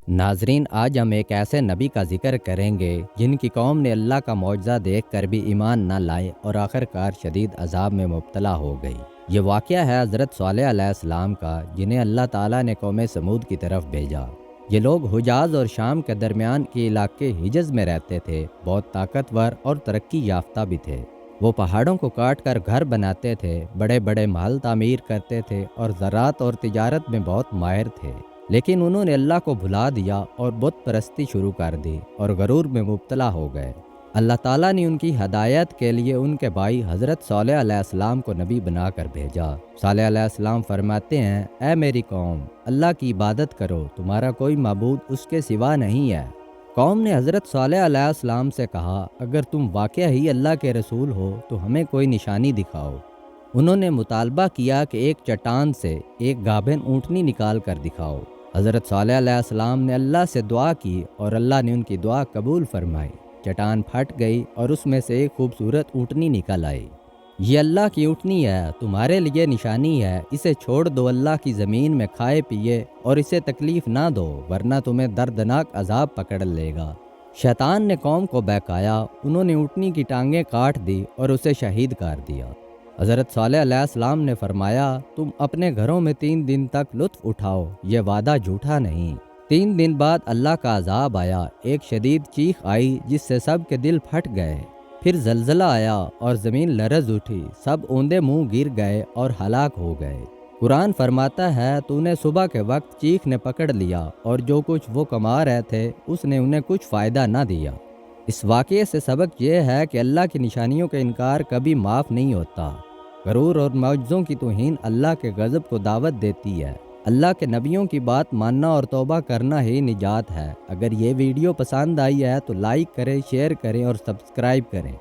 ناظرین، آج ہم ایک ایسے نبی کا ذکر کریں گے جن کی قوم نے اللہ کا معجزہ دیکھ کر بھی ایمان نہ لائے اور آخرکار شدید عذاب میں مبتلا ہو گئی۔ یہ واقعہ ہے حضرت صالح علیہ السلام کا، جنہیں اللہ تعالیٰ نے قوم سمود کی طرف بھیجا۔ یہ لوگ حجاز اور شام کے درمیان کے علاقے حجز میں رہتے تھے، بہت طاقتور اور ترقی یافتہ بھی تھے۔ وہ پہاڑوں کو کاٹ کر گھر بناتے تھے، بڑے بڑے محل تعمیر کرتے تھے اور زراعت اور تجارت میں بہت ماہر تھے۔ لیکن انہوں نے اللہ کو بھلا دیا اور بت پرستی شروع کر دی اور غرور میں مبتلا ہو گئے۔ اللہ تعالیٰ نے ان کی ہدایت کے لیے ان کے بھائی حضرت صالح علیہ السلام کو نبی بنا کر بھیجا۔ صالح علیہ السلام فرماتے ہیں، اے میری قوم، اللہ کی عبادت کرو، تمہارا کوئی معبود اس کے سوا نہیں ہے۔ قوم نے حضرت صالح علیہ السلام سے کہا، اگر تم واقعہ ہی اللہ کے رسول ہو تو ہمیں کوئی نشانی دکھاؤ۔ انہوں نے مطالبہ کیا کہ ایک چٹان سے ایک گابھن اونٹنی نکال کر دکھاؤ۔ حضرت صالح علیہ السلام نے اللہ سے دعا کی اور اللہ نے ان کی دعا قبول فرمائی۔ چٹان پھٹ گئی اور اس میں سے ایک خوبصورت اونٹنی نکل آئی۔ یہ اللہ کی اونٹنی ہے، تمہارے لیے نشانی ہے، اسے چھوڑ دو، اللہ کی زمین میں کھائے پیے اور اسے تکلیف نہ دو، ورنہ تمہیں دردناک عذاب پکڑ لے گا۔ شیطان نے قوم کو بہکایا، انہوں نے اونٹنی کی ٹانگیں کاٹ دی اور اسے شہید کر دیا۔ حضرت صالح علیہ السلام نے فرمایا، تم اپنے گھروں میں 3 دن تک لطف اٹھاؤ، یہ وعدہ جھوٹا نہیں۔ 3 دن بعد اللہ کا عذاب آیا، ایک شدید چیخ آئی جس سے سب کے دل پھٹ گئے۔ پھر زلزلہ آیا اور زمین لرز اٹھی، سب اوندے منہ گر گئے اور ہلاک ہو گئے۔ قرآن فرماتا ہے، تو نے صبح کے وقت چیخ نے پکڑ لیا اور جو کچھ وہ کما رہے تھے اس نے انہیں کچھ فائدہ نہ دیا۔ اس واقعے سے سبق یہ ہے کہ اللہ کی نشانیوں کا انکار کبھی معاف نہیں ہوتا۔ غرور اور معجزوں کی توہین اللہ کے غضب کو دعوت دیتی ہے۔ اللہ کے نبیوں کی بات ماننا اور توبہ کرنا ہی نجات ہے۔ اگر یہ ویڈیو پسند آئی ہے تو لائک کریں، شیئر کریں اور سبسکرائب کریں۔